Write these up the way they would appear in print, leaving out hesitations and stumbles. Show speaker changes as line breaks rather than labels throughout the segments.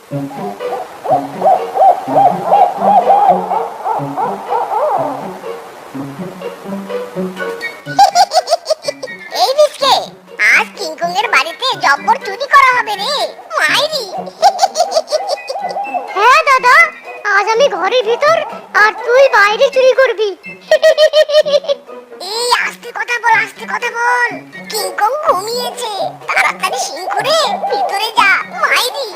এই বিস্কে, আজ কিংকং এর বাড়িতে জব্বর চুরি করা হবে রে মাইরি।
হ্যাঁ দাদা, আজ আমি ঘরের ভিতর আর তুই বাইরে চুরি করবি।
এই আস্তে কথা বল, আস্তে কথা বল। কিংকং ঘুমিয়েছে, তাড়াতাড়ি সিং করে ভিতরে যা মাইরি।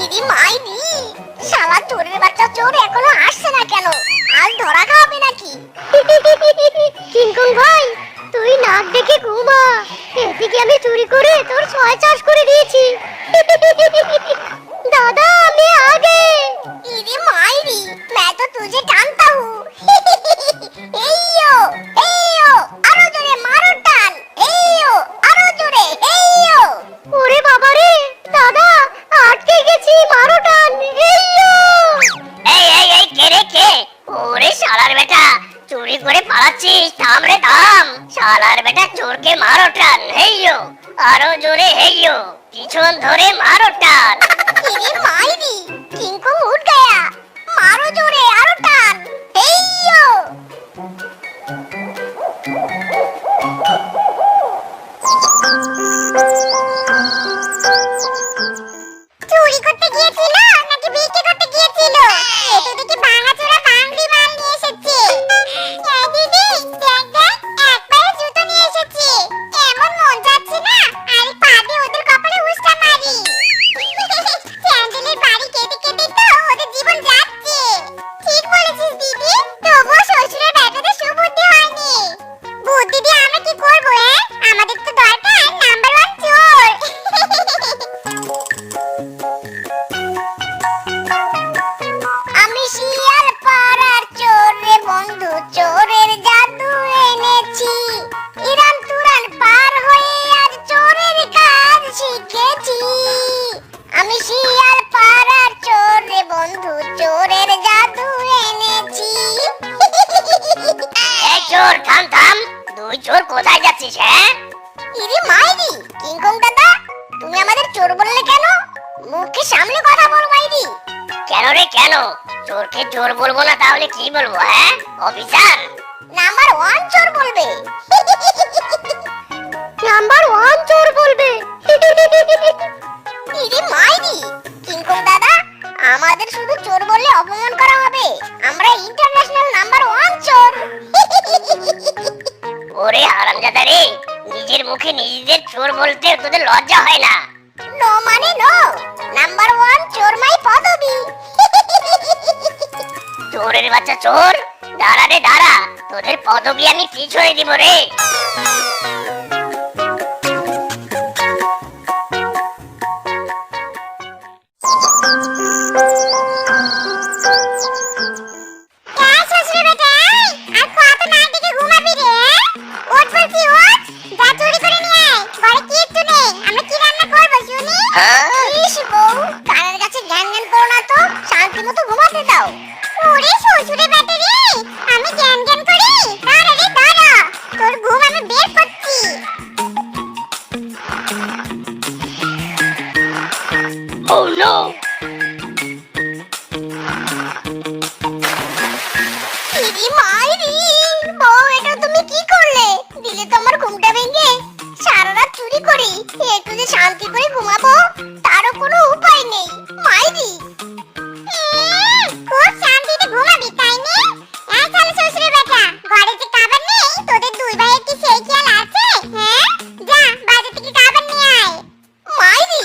ইরি মাইরি, শালা চোরের বাচ্চা চোর এখনো আসছে না কেন? আজ ধরা খাবে নাকি?
কিংকং ভাই, তুই নাক ডেকে ঘুমা। এদিকে আমি চুরি করে তোর ছয় চাষ করে দিয়েছি। দাদা আমি আগে।
इरे मायरी, मैं तो तुझे जानता हूँ। एयो, आरो जोरे मारो टान। एयो, आरो जोरे, एयो।
ওরে বাবা রে, দাদা আটকে গেছি, মারো টান।
এই কে রে কে? ওরে শালার বেটা, চুরি করে পালাচ্ছিস? থাম রে থাম, শালার বেটা চোরকে মারো টান। হেইয়ো, আরো জোরে হেইয়ো, পিছন ধরে মারো টান।
इरे मायरी, किंगकोंग उठ गया। मारो जोरे, आरो टान। एयो। চুরি করতে গিয়েছিল নাকি বিক্রি করতে গিয়েছিল? এতে দেখি ভাঙাচোরা বাংলি মাল নিয়ে এসেছে। এই দিদি, দেখ দেখ, একবারে জুতো নিয়ে এসেছে। এমন মন যাচ্ছে না আর পা দিয়ে ওদের কপালে উস্কা মারি। স্যান্ডেলের বাড়ি কেটে কেটে তো ওদের জীবন যাচ্ছে। ঠিক বলেছিস দিদি, তবুও শ্বশুরের বেটাদের সুবুদ্ধি হয়নি। বুদ্ধি দিয়ে আমরা কি করবো? আমাদের তো দরকার নাম্বার 1 চোর। আমি শিয়াল পাড়ার চোর রে বন্ধু, চোরের জাদু এনেছি। ইরান তুরান পার হয়ে আজ চোরের কাজ শিখেছি। আমি শিয়াল পাড়ার চোর রে বন্ধু, চোরের জাদু এনেছি।
এই চোর থাম থাম, তুই চোর কোথায় যাচ্ছিস? হ্যাঁ
ইরে মাইরি, কিংকং দাদা, তুমি আমাদের চোর বললে কেন? মুখে সামনে কথা বল মাইরি।
কেন রে কেন? চোরকে চোর বলবো না তাহলে কি বলবো? হ্যাঁ অফিসার?
নাম্বার 1 চোর বলবে।
নাম্বার 1 চোর বলবে।
ইরে মাইরি, কিংকং দাদা, আমাদের শুধু চোর বললে অপমান করা হবে। আমরা ইন্টারন্যাশনাল নাম্বার 1 চোর।
ওরে হারামজাদা রে, নিজের মুখে নিজেদের চোর বলতে তোদের লজ্জা হয় না?
নো মানে নো, নাম্বার 1 চোর মাই পদবি।
চোরের বাচ্চা চোর, দাঁড়া রে দাঁড়া, তোদের পদবি আমি পিছনে দিব রে।
এই শ্বশুর বেটা, আর কত না দিকে ঘুমাবি রে? ওঠ বলছি, ওঠ, যা চুরি করে নিয়ে আয়। ঘরে কিচ্ছু নেই, আমরা কি রান্না করব শুনি? ইস বউ, কানের কাছে জ্ঞান জ্ঞান করো না তো, শান্তি মতো ঘুমাতে দাও। ওরে শ্বশুরে বেটা রে, আমি জ্ঞান জ্ঞান করি? দাঁড়া রে দাঁড়া, তোর ঘুম আমি বের করছি।
Oh no!
ইরি মাইরি, বউ এটা তুমি কি করলে? দিলে তো আমার ঘুমটা ভেঙে। সারা রাত চুরি করি, একটু যে শান্তি করে ঘুমাবো তারও কোনো উপায় নেই। মাইরি, খুব শান্তিতে ঘুমাবি তাই নে? এই চল শ্বশুরের বেটা, ঘরে যে খাবার নেই, তোদের দুই ভাইয়ের কি সেই খেয়াল আছে? হ্যাঁ, যা বাজার থেকে খাবার নিয়ে আয়। মাইরি,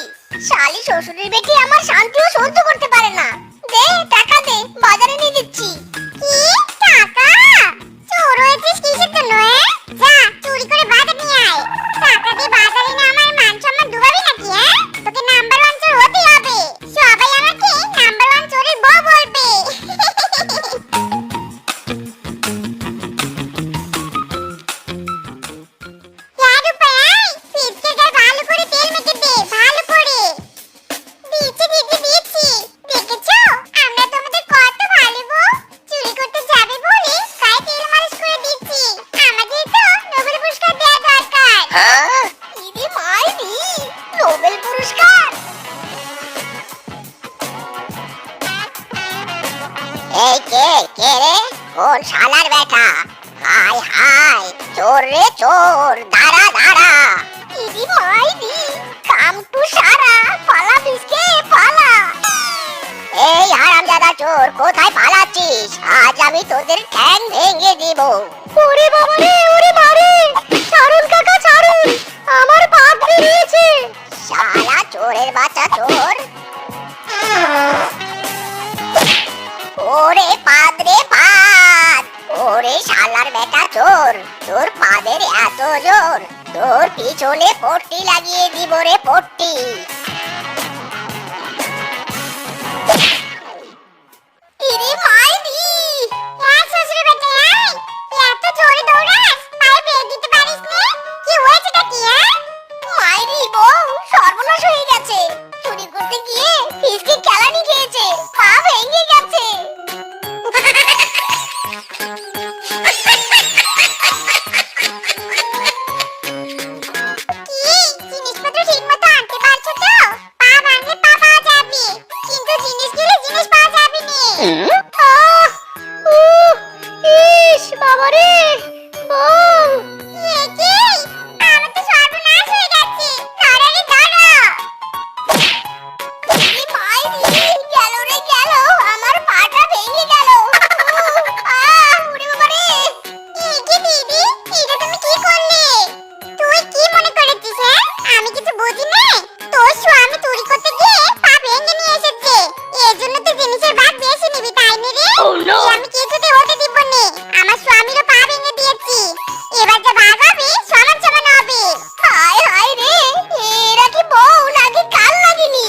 শালি শ্বশুরের বেটি আমার শান্তিও সহ্য করতে পারে না। দে টাকা দে, বাজারে নিয়ে দিচ্ছি। কি টাকা? চোর হয়েছিস কিসের জন্য? যা চুরি করে বাজার নিয়ে আয়। টাকা দিয়ে বাজারে না আমার মান সম্মান ডুবাবি নাকি? তোকে নাম্বার 1 চোর হতে হবে। সবাই আমাকে নাম্বার 1 চোরের বউ বলবে। ভালো করে তেল মেখে দে, ভালো করে। দিয়েছি দিদি দিয়েছি। দেখেছো আমরা তোমাদের কত ভালো গো। চুরি করতে যাবে বলে গায়ে তেল মালিশ করে দিচ্ছি। আমাদের তো নোবেল পুরস্কার দেওয়া দরকার।
হ্যাঁ দিদি মাইরি নোবেল পুরস্কার। এই কে কে রে? কোন শালার বেটা? হাই হাই চোর রে চোর, দাঁড়া দাঁড়া। দিদি মাইরি কাম টু সারা, পালা বিস্কে পালা। এই হারামজাদা চোর, কোথায় পালাচ্ছিস? আজ আমি তোদের ঠ্যাং ভেঙে দিব।
ওরে বাবা রে, ওরে মারে! ছাড়ুন কাকা ছাড়ুন, আমার পাত বেরিয়েছে।
শালা চোরের বাচ্চা চোর। ওরে পাদ রে পাদ, ওরে শালার বেটা চোর, তোর পাদের এত জোর, তোর পিছনে পট্টি লাগিয়ে দিব রে পট্টি।
ইরে মাইরি! এই শ্বশুর বেটা এই! এত জোরে দৌড়াস, পায়ে ব্রেক দিতে পারিস নে? কি হয়েছেটা কি হ্যাঁ?
মাইরি বউ সর্বনাশ হয়ে গেছে, চুরি করতে গিয়ে ফিসকি কেলানি খেয়েছে, পা ভেঙে গেছে।
কি জিনিসপত্র ঠিকমতো আনতে পারছো তো? পা ভাঙলে পা পাওয়া যাবে, কিন্তু জিনিস গেলে জিনিস পাওয়া যাবে নে।
আহ! উহ! ইস বাবা রে! বউ!
এ কি? আমার তো সর্বনাশ হয়ে গেছে। ধরো রে ধরো।
এই মাইরি গেল রে গেল, আমার পাটা ভেঙে গেল। ওরে বাবা রে!
এ কি দিদি? এটা তুমি কি করলে? তুই কি মনে করেছিস হ্যাঁ? আমি কিছু বুঝি না। তোর স্বামী চুরি করতে গিয়ে পা ভেঙে নিয়ে এসেছে। এর জন্য তুই জিনিসের ভাগ বেশি নিবি তাই না রে? আমি কিছুতে হতে দিব না। আমার স্বামীরও পা ভেঙে দিয়েছি। এবার যা ভাগ হবে সমান সমান হবে।
হায় হায় রে, এরা কি বউ নাকি কাল লাগেনি?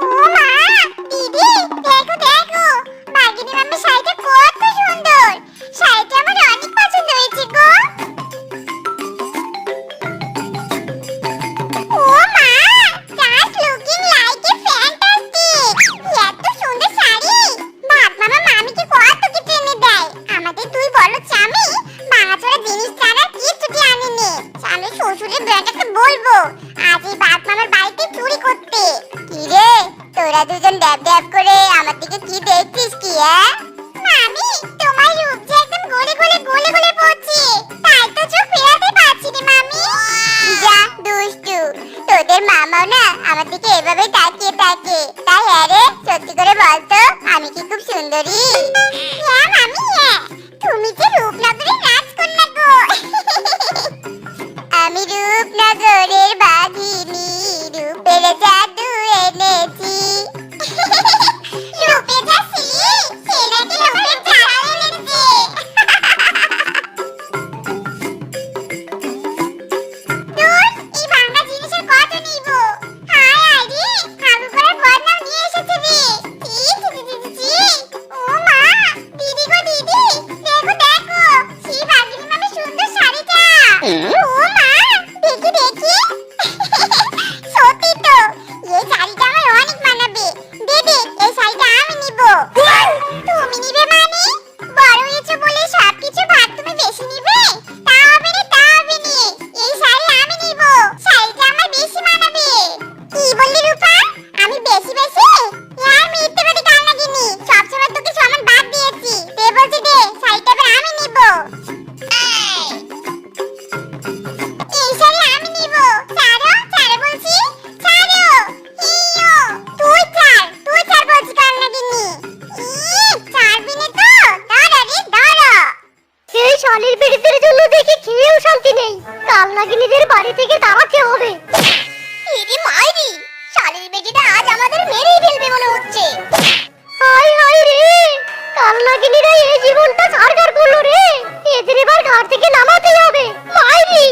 ও মা, দিদি দেখো দেখো, বাগিনী মাম্মির শাড়িটা কত সুন্দর। শাড়িটা আমার অনেক পছন্দ হয়েছে গো। ও মা, just looking like a fantastic. এত সুন্দর শাড়ি বাপ মামা মামিকে কত কিছু এনে দেয়। আমাদের দুই বড় চামি ভাঙাচোরা জিনিস ছাড়া কিচ্ছুটি আনেনি। আমি শ্বশুরের ব্যাটাকে বলবো আজ এই বাপ মামার বাড়িতে চুরি করতে। কি রে তোরা দুজন ড্যাব ড্যাব করে আমার দিকে কি দেখছিস কি হ্যাঁ? মামি তোমার রূপ যে একদম গলে গলে গলে গলে পড়ছে, তাই তো চোখ ফেরাতে পারছি রে মামি। যা দুষ্টু, তোদের মামাও না আমার দিকে এভাবে তাকিয়ে থাকে। তাই হ্যাঁ রে, সত্যি করে বলতো আমি কি খুব সুন্দরী? হ্যাঁ মামি হ্যাঁ, তুমি যে রূপনগরের রাজকন্যা গো। আমি রূপনগরের বাঘিনী, রূপের জাদু এনেছি। রূপে যাচ্ছি সে নাকি রূপের জাদু এনেছে। দূর, এই ভাঙা জিনিসের কত নিব? হায় হায় রে, হাগু করার বদনাম নিয়ে এসেছে রে। ছি, ছি, ছি, ছি, ছি, ছি। ও মা, দিদি গো দিদি, দেখো দেখো, সেই বাঘিনী মামির সুন্দর শাড়িটা। ও মা, দেখি দেখি। সত্যি তো, এই শাড়িটা আমার অনেক মানাবে। দে দে, এই শাড়িটা আমি নিব। তুমি নিবে মানে? বড় হয়েছো বলে সবকিছু ভাগ তুমি বেশি নিবে? তা হবে না তা হবে না, এই শাড়ি আমি নিব। শাড়িটা আমার বেশি মানাবে। কি বললি রূপা? আমি বেশি বেশি? আর মিথ্যেবাদী কান লাগিনি, সবসময় তোকে সমান ভাগ দিয়েছি। দে বলছি দে, শাড়িটা এবার আমি নিব। এই শাড়ি আমি নিব। ছাড়ো ছাড়ো বলছি, ছাড়ো। হিয়ো, তুই ছাড় বলছি কান লাগিনি। ছাড়বি না তো? ধরো রে ধরো।
এই শালির বেটিদের জন্য দেখি খেয়েও শান্তি নেই। কাল নাগিনীদের বাড়ি থেকে তাড়াতে হবে।
ইরি মাইরি, শালির বেটিটা আজ আমাদের মেরেই ফেলবে মনে হচ্ছে।
হায় হায় রে, কাল নাগিনীরা এই জীবনটা ছাড়গার করলো রে। এদের এবার ঘাট থেকে নামাতে হবে। মাইরি!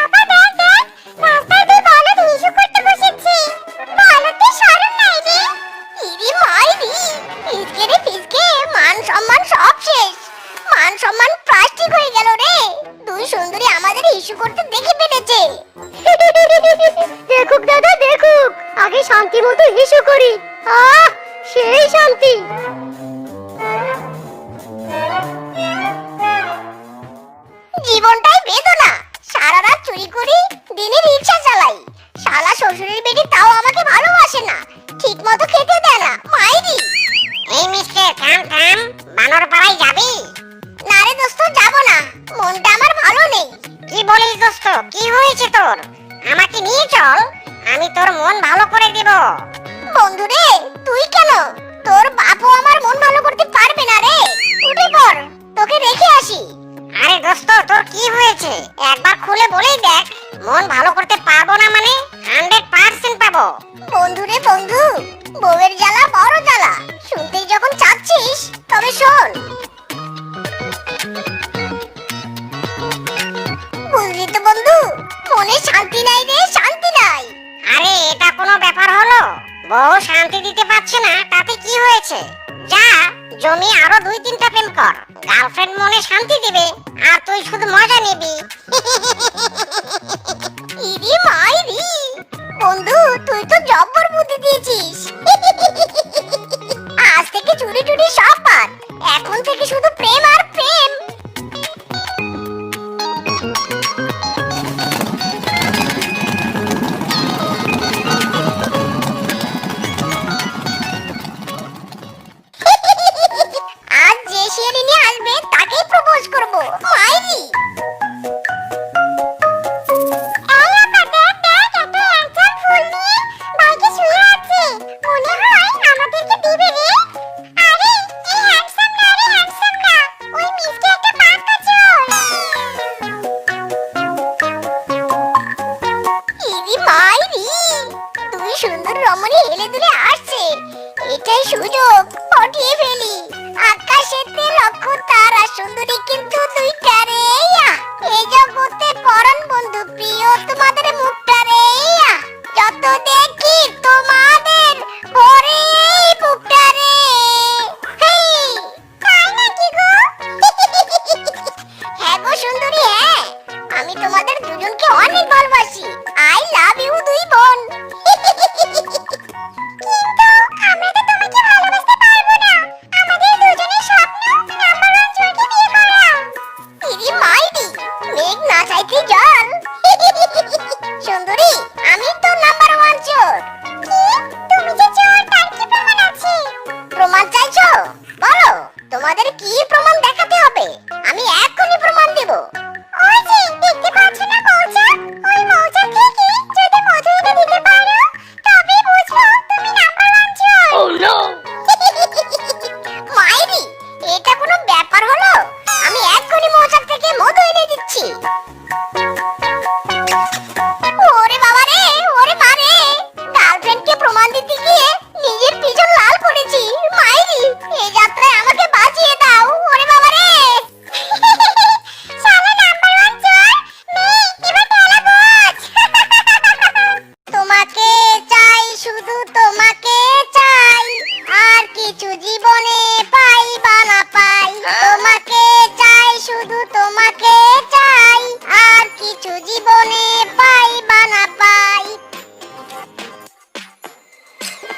আপা দেখ দেখ,
দেখুক দাদা দেখুক, আগে শান্তি মতো হিসু করি। আহ, সেই শান্তি।
জীবনটাই বেদনা। সারা রাত চুরি করি, দিনে রিকশা চালাই। শালা শ্বশুরের বেটি তাও আমাকে ভালোবাসে না, ঠিক মতো খেতে দেয় না। মাইরি! এই মিস্টার, থাম থাম, বানর পাড়ায় যাবি? না রে দোস্ত, যাব না, মনটা আমার ভালো নেই। কি বলিস দোস্ত, কি হয়েছে তোর? আমাকে নিয়ে চল, আমি তোর মন ভালো করে দেব। বন্ধু রে, তুই কেন? তোর বাপও আমার মন ভালো করতে পারবে না রে। উঠে পড়, তোকে রেখে আসি। আরে দোস্ত, তোর কি হয়েছে একবার খুলে বলেই দেখ। মন ভালো করতে পারবো না মানে 100% পাবো। বন্ধু রে বন্ধু, বউয়ের জ্বালা বড় জ্বালা। শুনতেই যখন চাচ্ছিস তবে শোন। বুঝলি তো বন্ধু, মনে শান্তি নাই রে, শান্তি নাই। আরে এটা কোনো ব্যাপার হলো? বউ শান্তি দিতে পারছে না তাতে কি হয়েছে? যা, জমি আরো 2-3টা প্রেম কর, গার্লফ্রেন্ড মনে শান্তি দিবে আর তুই শুধু মজা নিবি। ইরি মাইরি! বন্ধু, তুই তো জব্বর বুদ্ধি দিয়েছিস। আজ থেকে চুরি টুরি সব বাদ, এখন থেকে শুধু প্রেম আর প্রেম। আজ যে শিয়ালিনী আসবে তাকেই প্রপোজ করব। মাইরি! সুন্দর রমণী হেলে দুলে আসছে, এটাই সুযোগ, পটিয়ে ফেলি। আকাশেতে লক্ষ তারা, সুন্দরী কিন্তু দুইটা রে। এই জগতে পরাণ বন্ধু প্রিয় তোমাদের মুখটা রে। যত দেখি তোমাদের ভরে এই বুকটা রে। হেই, তাই নাকি গো? হ্যাঁ গো সুন্দরী, হ্যাঁ, আমি তোমাদের দুজনকে অনেক ভালোবাসি। আই লাভ ইউ দুই বোন। কিন্তু আমরা তো তোমাকে ভালোবাসতে পারবো না, আমাদের দুজনের স্বপ্ন নাম্বার 1 চোরকে বিয়ে করা। ইরি মাইরি, মেঘ না চাইতে জল। সুন্দরী, আমি তো নাম্বার 1 চোর। কি? তুমি যে চোর তার কি প্রমাণ আছে? প্রমাণ চাইছো? বলো, তোমাদের কি প্রমাণ দেখাতে হবে? আমি এক্ষুনি প্রমাণ দেব। ওই যে দেখতে পাচ্ছ না মৌচাক, ওই মৌচাক থেকে যদি মধু এনে দিতে পারো তবে বুঝবো তুমি নাম্বার 1 চোর।
Oh no!
মাইরি, এটা কোনো ব্যাপার হলো? আমি এক্ষুনি মৌচাক থেকে মধু এনে দিচ্ছি। ওরে বাবা রে, ওরে মা রে, গার্লফ্রেন্ডকে প্রমাণ দিতে গিয়ে নিজের পিছন লাল করেছি। মাইরি, এই যাত্রায় আমাকে বাঁচিয়ে দাও। ওরে বাবা রে! শালা নাম্বার 1 চোর, এবার খেলা বোঝ। তোমাকে চাই, শুধু তোমাকে চাই, আর কিছু জীবনে পাই বা না পাই। তোমাকে চাই, শুধু তোমাকে চাই, আর কিছু জীবনে পাই বা না পাই।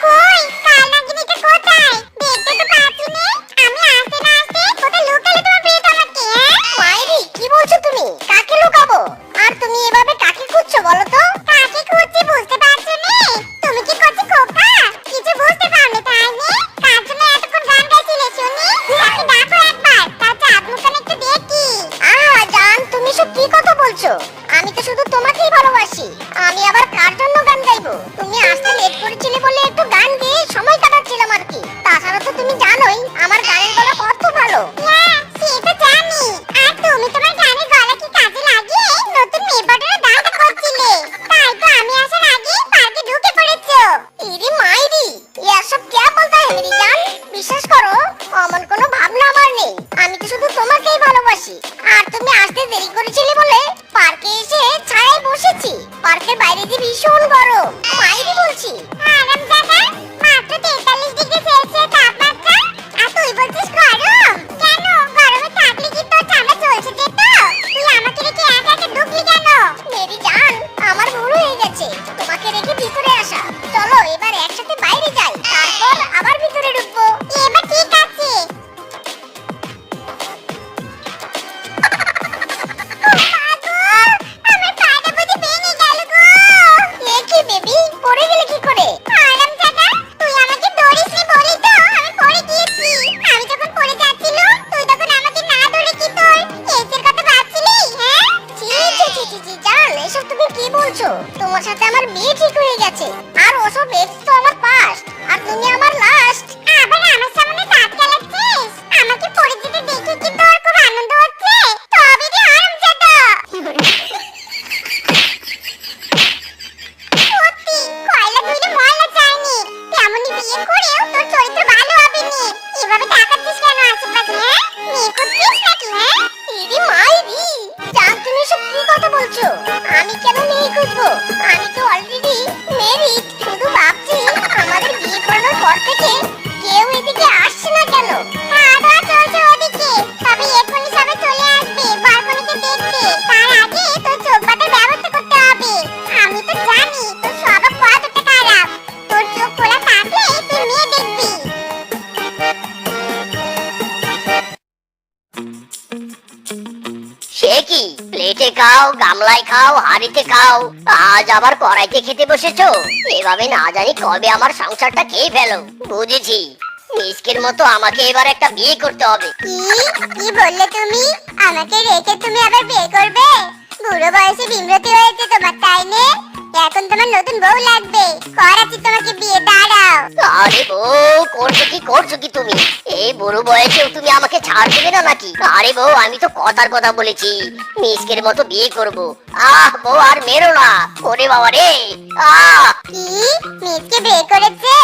কই, কাল নাগিনীটা কোথায়? দেখতে তো পাচ্ছি না। আমি আসতে না আসতে কোথায় লুকালে তোমার প্রিয়তমাকে? হ্যাঁ মাইরি, কি বলছো তুমি? কাকে লুকাবো? আর তুমি এভাবে কাকে খুঁজছো বলো তো? কাকে খুঁজছি বুঝতে পারছো না? তুমি কি করছো খোকা? কিছু বুঝতে পারোনি তাই না? কার জন্য এতক্ষণ গান গাইছিলে শুনি? তাকে ডাকো একবার, তার চাঁদ মুখখানা একটু দেখি। আহা জান, তুমি সব কি কথা বলছো? আমি তো শুধু তোমাকেই ভালোবাসি। আমি আবার কার জন্য গান গাইবো? তুমি আসতে লেট করেছিলে বলে একটু গান গেয়ে সময় কাটাচ্ছিলাম আর কি। তাছাড়া তো তুমি জানোই আমার গানের গলা কত ভালো। হ্যাঁ, সেটা জানি। আর তুমি তোমার গানের গলা কি কাজে লাগিয়ে নতুন মেয়েপটের গানটা করছিলে, তাই তো আমি আসার আগে পার্কে ঢুকে পড়েছো। ইরি মাইরি, এসব কে বলতা है मेरी জান? বিশ্বাস করো, অমন কোনো ভাবনা আমার নেই। আমি তো শুধু তোমাকেই ভালোবাসি। আর তুমি আসতে দেরি করেছিলে বলে পার্কে এসে ছায়ায় বসেছি। পার্কের বাইরে যে ভীষণ গরম, মাইরি বলছি। আরাম দাদা, মাত্র 43 ডিগ্রি সেলসিয়াস তাপমাত্রা, আর তুই বলছিস গরম? কেন, গরমে থাকলে কি তোর চামড়া চলছে যেত? তুই আমাকে রেখে একা একা ঢুকলি কেন? মেরি জান, আমার ভুল হয়ে গেছে। তোমাকে
ভিতরে আসা। চলো এবার একসাথে বাইরে যাই, তারপর আবার ভিতরে ঢুকবো।
এবার ঠিক আছে। আমার পাটা বুঝি ভেঙে গেল গো।
এ কি বেবি, পড়ে গেলে কি করে?
হারামজাদা, তুই আমাকে ধরিসনি বলেই তো আমি পড়ে গিয়েছি। আমি যখন পড়ে যাচ্ছিলাম তুই তখন আমাকে না ধরে কি তোর এসের কথা ভাবছিলি? হ্যাঁ?
ছি ছি ছি ছি ছি, জান এসব তুমি কি বলছো? তোমার সাথে আমার বিয়ে ঠিক হয়ে গেছে, আর ওসব এক্স তো আমার পাস্ট, আর তুমি আমার লাস্ট।
আবার আমার সামনে দাঁত কেলাচ্ছিস? আমাকে পড়ে যেতে দেখে কি তোর খুব আনন্দ হচ্ছে? তবে রে হারামজাদা। সত্যি কয়লা ধুইলে ময়লা যায়নি। তেমনি বিয়ে করেও তোর চরিত্র ভালো হবে নি। এভাবে তাকাচ্ছিস কেন আশেপাশে? হ্যাঁ, মেয়ে করছিস নাকি? হ্যাঁ,
দিদি মাইরি, জান তুমি এসব কি কথা বলছো? আমি কেন মেয়ে খুঁজবো? আমি তো অলরেডি ম্যারিড। শুধু ভাবছি আমাদের বিয়ে করানোর পর থেকে কেউ এদিকে আসছে না কেন?
খাওয়া দাওয়া চলছে ওদিকে। তবে এক্ষুনি সবাই চলে আসবে বরকনেকে দেখতে। তার আগে তোর চোখ বাঁধার ব্যবস্থা করতে হবে। আমি তো জানি তোর স্বভাব কতটা খারাপ। তোর চোখ খোলা থাকলে তুই মেয়ে দেখবি।
সে কি, প্লেটে খাও, গামলায় খাও, হাঁড়িতে খাও, আজ আবার কড়াইতে খেতে বসেছো? এভাবে না জানি কবে আমার সংসারটা খেয়ে ফেলো। বুঝেছি, মিসকের মতো আমাকে এবার একটা বিয়ে করতে হবে।
কি কি বললে তুমি? আমাকে রেখে তুমি আবার বিয়ে করবে? বুড়ো বয়সে বিমরতি হয়েছে তোমার, তাই নে? এখন তোমার নতুন বউ লাগবে। করাচ্ছি তোমাকে বিয়ে, দাঁড়াও।
আরে বউ, করছো কি তুমি? এই বুড়ো বয়সেও তুমি আমাকে ছাড় দেবে না নাকি? আরে বউ, আমি তো কথার কথা বলেছি, মিসকের মতো বিয়ে করব। বউ আর মেরো না। ওরে বাবা রে,
কি মিসকে বিয়ে করেছে?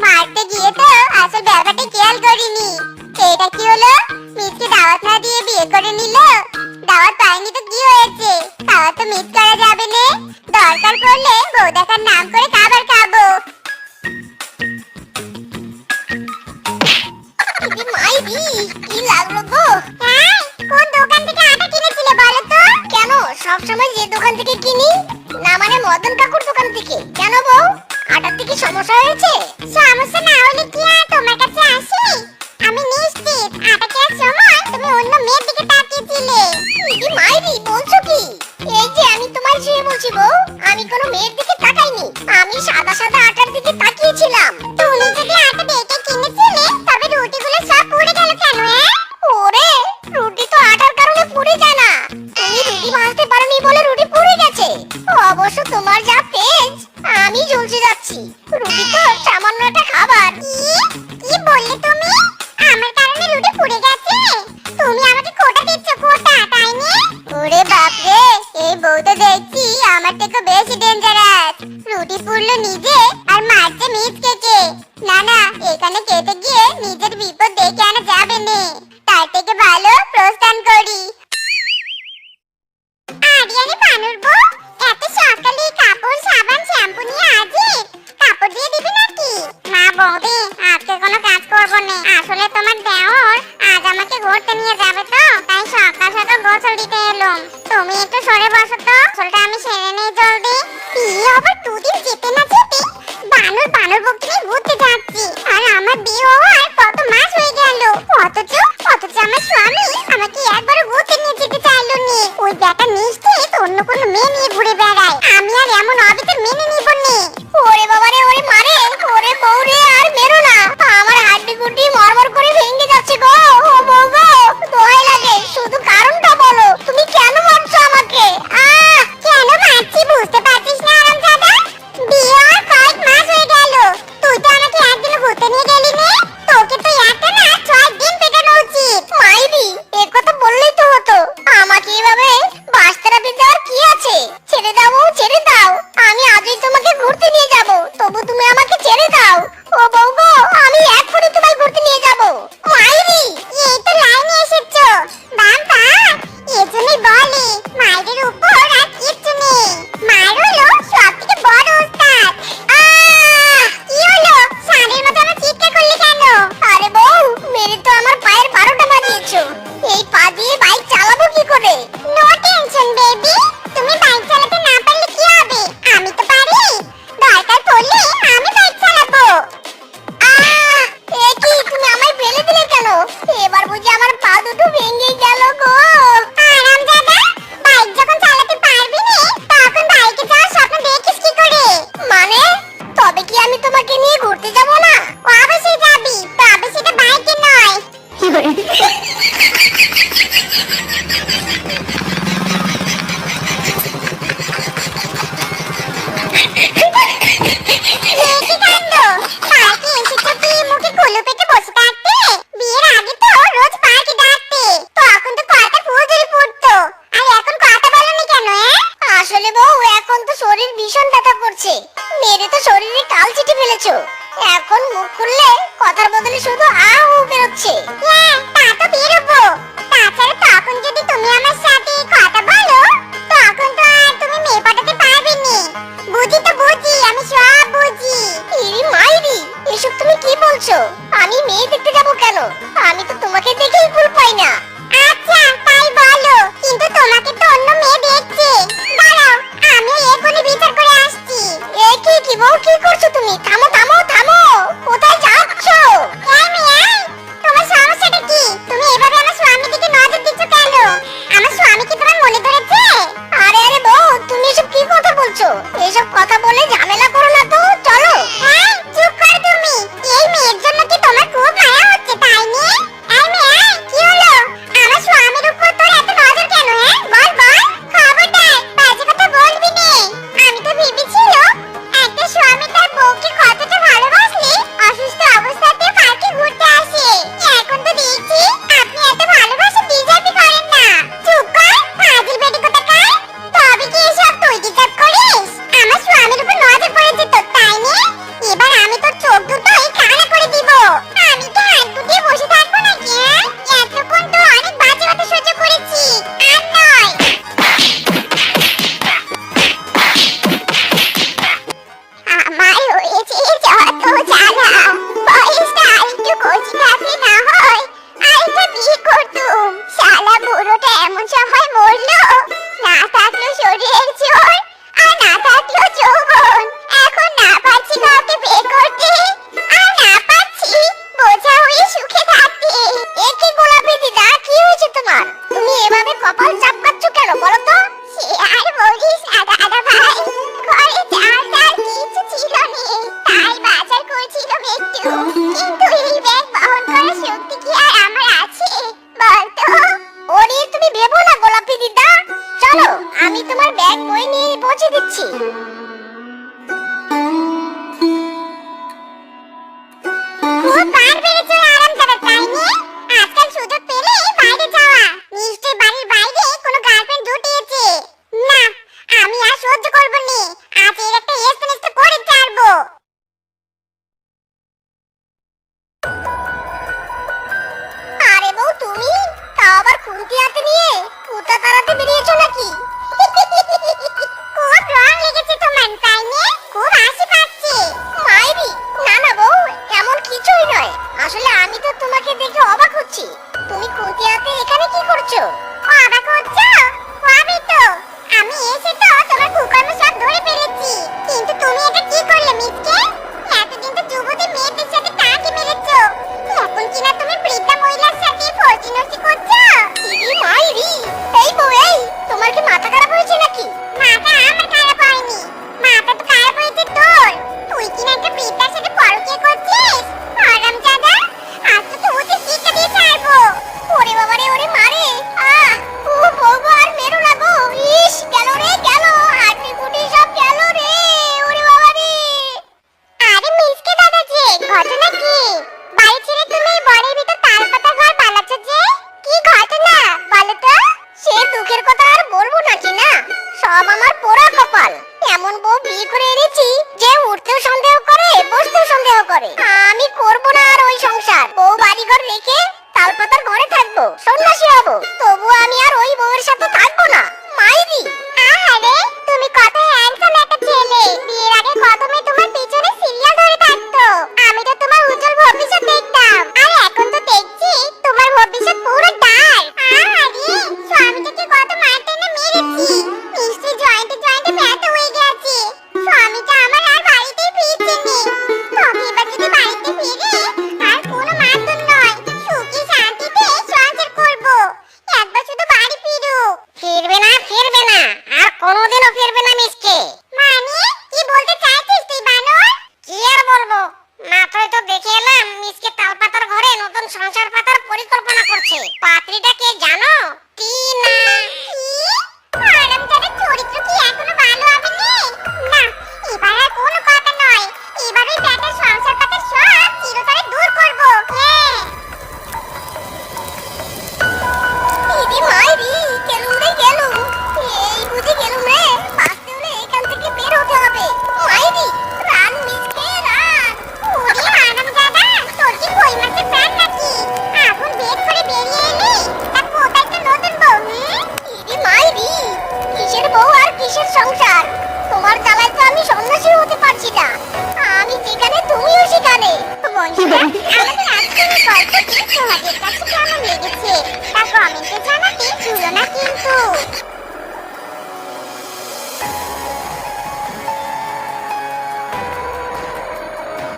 মারতে গিয়ে তো আসল ব্যাপারটা খেয়াল করিনি। এটা কি হলো? মিসকে দাওয়াত না দিয়ে বিয়ে করে নিল। দাওয়াত পাইনি তো কি হয়েছে? খাওয়া তো মিস করা যাবে না। দরকার পড়লে বউ দেখার নাম করে খাবার খাবো।
দিদি মাইরি, কি লাগলো গো?
হ্যাঁ, কোন দোকান থেকে আটা কিনেছিলে বলো তো?
কেন সবসময় যে দোকান থেকে কিনি? না মানে মদন কাকুর দোকান থেকে। কেন বউ, আটার থেকে সমস্যা হয়েছে?
সমস্যা না হলে কি আর তোমার কাছে আসি? আমি নিশ্চিত আটা কেনার সময় তুমি অন্য মেয়ের দিকে তাকিয়েছিলে।
দিদি মাইরি, বলছো কি? এই যে আমি তোমায় যে বলছি বউ, আমি কোনো মেয়ের দিকে তাকাইনি। আমি সাদা সাদা আটার দিকে তাকিয়েছিলাম।
তুমি যদি আটা দেখে কিনেছিলে তবে রুটিগুলো সব পুড়ে গেল কেন?
ওরে, রুটি তো আটার কারণে পুড়ে যায় না। তুমি রুটি ভাজতে পারোনি বলে রুটি পুড়ে গেছে। অবশ্য তোমার যা তেজ, আমি জ্বলতে যাচ্ছি। রুটি তো সামান্য একটা খাবার।
কি বললে তুমি? আমার কারণে রুটি পুড়ে গেছে? তুমি আমাকে কোটা দিচ্ছ, কোটা, তাই না? ওরে বাপ রে, এই বউ তো দেখছি আমার থেকে বেশি ডেঞ্জারাস। রুটি পুড়লো নিজে আর মারছে মিসকে। না না, এখানে কেটে গিয়ে নিজের বিপদ ডেকে আনা যাবে না। তার থেকে ভালো প্রস্থান করি। আরিয়ানি বানর বউ, এত সকালে কাপড়, সাবান, শ্যাম্পু নিয়ে হাজির। কাপড় দিয়ে দিবি নাকি? না বৌদি, আজকে কোনো কাজ করবো না। আসলে তোমার দেওর আজ আমাকে ঘুরতে নিয়ে যাবে তো, তাই সকাল সকাল গোসল দিতে এলাম। তুমি একটু সরে বসো তো, গোসলটা আমি সেরে নেই জলদি। বিয়ে আবার দুদিন যেতে না যেতে বানর বউকে নিয়ে ঘুরতে যাচ্ছি। আর আমার বিয়ে হওয়ার কত মাস হয়ে গেল, অথচ আমার স্বামী আমাকে একবারও ঘুরতে নিয়ে যেতে চাইলো নি। ওই ব্যাটা নিশ্চিত অন্য কোনো মেয়ে নিয়ে ঘুরে বেড়ায়। আমি আর এমন অবিচার মেনে নিব নি।
ওরে বাবা রে, ওরে মারে, ওরে বউ রে, আর মেরো না। আমার হাড্ডি গুড্ডি মরমর করে ভেঙে যাচ্ছে গো। ও বউ গো, দোহাই লাগে, শুধু কারণটা বলো, তুমি কেন মারছো আমাকে?
কেন মারছি বুঝতে পারছিস না হারামজাদা? বিয়ে আর কয়েক মাস হয়ে গেল, তুই তো আমাকে একদিন ঘুরতে নিয়ে গেলি না। তোকে তো একটা না 6 দিন পেটানো উচিত।
মাইরি, এর কথা বললেই তো হতো। আমাকে এভাবে বাস থেরাপি দেওয়ার কি আছে? ছেড়ে দাও বউ, ছেড়ে দাও। আমি আজই তোমার ব্যথা করছে, মেরে তো শরীরে কাল চিটে ফেলেছো। এখন মুখ খুললে কথার বদলে শুধু আ উ বেরোচ্ছে।
হ্যাঁ, তা তো বেরোবো। তাছাড়া তখন যদি তুমি আমার সাথে কথা বলো, তখন তো আর তুমি মেয়ে পটাতে পারবে নি। বুঝি তো বুঝি, আমি সব বুঝি।
ইরি মাইরি, এসব তুমি কি বলছো? আমি মেয়ে দেখতে যাব কেন? আমি তো তোমাকে দেখেই ভুল পাই না।
আচ্ছা তাই বলো, কিন্তু তোমাকে তো অন্য মেয়ে দেখছে। দাঁড়াও, আমি এখনই বিচার করে আসছি।
এ কি কি বউ, কি করছো তুমি? থামো থামো থামো, কোথায় যাচ্ছো?
এই মেয়ে, তোমার সমস্যাটা কি? তুমি এভাবে আমার স্বামীর দিকে নজর দিচ্ছ কেন? আমার স্বামী কি তোমার মনে ধরেছে?
আরে আরে বউ, তুমি এসব কি কথা বলছো? এসব কথা বলে ঝামেলা করো না তো, চলো।
হ্যাঁ, চুপ করো তুমি। এই মেয়ের জন্য কি তোমার খুব মায়া হচ্ছে, তাই নি? এই মেয়ে, কি হলো? আমার স্বামীর উপর তোর এত নজর কেন? হ্যাঁ, বল বল। খবরদার বাজে কথা বলবি নে। আমি তো ভেবেছিলাম একটা স্বামী তার বউকে কতটা ভালোবাসলে অসুস্থ অবস্থাতেও পার্কে ঘুরতে আসে। এখন তো দেখছি আপনি এত ভালোবাসা ডিজার্ভই করেন না। চুপ কর, ফাজিল বেটি কোথাকার। তবে কি এসব তুই ডিজার্ভ করিস? আমার স্বামীর উপর নজর পড়েছে তোর, তাই নি? এবার আমি তোর চোখ দুটোই কানা করে দিব। আমি কি হাত গুটিয়ে বসে থাকবো নাকি? হ্যাঁ, এতক্ষণ তো অনেক বাজে কথা সহ্য করেছি, আর নয়। আমার হয়েছে যত জ্বালা, বয়সটা আরেকটু কচি থাকলে না হয় আরেকটা বিয়ে করতুম। শালা বুড়োটা এমন সময় মরলো, না থাকলো শরীরের জোর, আর না থাকলো যৌবন। এখন না পাচ্ছি কাউকে বিয়ে করতে, আর না পাচ্ছি বোঝা হয়ে সুখে থাকতে।
এ কি গোলাপি দিদা, কি হয়েছে তোমার? তুমি এভাবে কপাল চাপকাচ্ছ কেন বলো তো?
সে আর বলিস না দাদা ভাই, ঘরে চাল ডাল কিছু ছিল নে, তাই বাজার করছিলাম একটু। কিন্তু এই ব্যাগ বহন করার শক্তি কি আর আমার আছে বলতো?
ওরে তুমি ভেবো না গোলাপি দিদা, চলো আমি তোমার ব্যাগ বই নিয়ে পৌঁছে দিচ্ছি।
খুব বার বেড়েছে আরাম করার, তাই নি? আজকাল সুযোগ পেলে বাইরে যাওয়া। নিশ্চয়ই বাড়ির বাইরে কোনো গার্লফ্রেন্ড জুটিয়েছে। না, আমি আর সহ্য করবো নি। আজ এর একটা এসএমএস করে ছাড়বো।
আরে বউ তুমি, তা আবার খুন্তি হাতে নিয়ে কুতা তাড়াতে বেরিয়েছো নাকি?
খুব রং লেগেছে তোমার, তাই নি? খুব হাসি পাচ্ছে।
মাইরি, না না বউ, এমন কিছুই নয়। আসলে আমি তো তোমাকে দেখে অবাক হচ্ছি। তুমি খুন্তি হাতে এখানে কি করছো?
অবাক হচ্ছ? হবে তো। আমি এসে তো তোমার কুকর্ম সব ধরে ফেলেছি। কিন্তু তুমি এটা কি করলে মিসকে? এতদিন তো যুবতী মেয়েদের সাথে টাকি মেরেছো, এখন কিনা তুমি বৃদ্ধা মহিলার সাথে ফর্জিনসি করছো।
ইরি মাইরি, এই বউ এই, তোমার কি মাথা খারাপ হয়েছে নাকি?
মাথা আমার খারাপ হয়নি, মাথা তো খারাপ হয়েছে তোর। তুই কিনা একটা বৃদ্ধার সাথে পরকীয়া করছিস। হারামজাদা, আজ তো তোকে শিক্ষা দিয়ে ছাড়বো।
ওরে বাবা রে, ওরে মারে, ও বউ গো, আর মেরো না গো। ইস, গেল রে গেল, হাড্ডি গুটি সব গেল রে, ওরে বাবা রে।
আরে মিসকে দাদা যে, ঘটনা কি? বাড়ি ছেড়ে তুমি বনের ভিতর তালপাতা ঘর পালাচ্ছ যে? কি ঘটনা বলো তো?
সে দুঃখের কথা আর বলবো নাকি না, সব আমার পোড়া কপাল। এমন বউ বিয়ে করে এনেছি যে উঠতেও সন্দেহ করে, বসতেও সন্দেহ করে। আমি করব না আর ওই সংসার। বউ বাড়িঘর রেখে তালপাতার ঘরে থাকবো, সন্ন্যাসী হবো, তবু আমি আর ওই বউয়ের সাথে থাকবো না। মাইরি।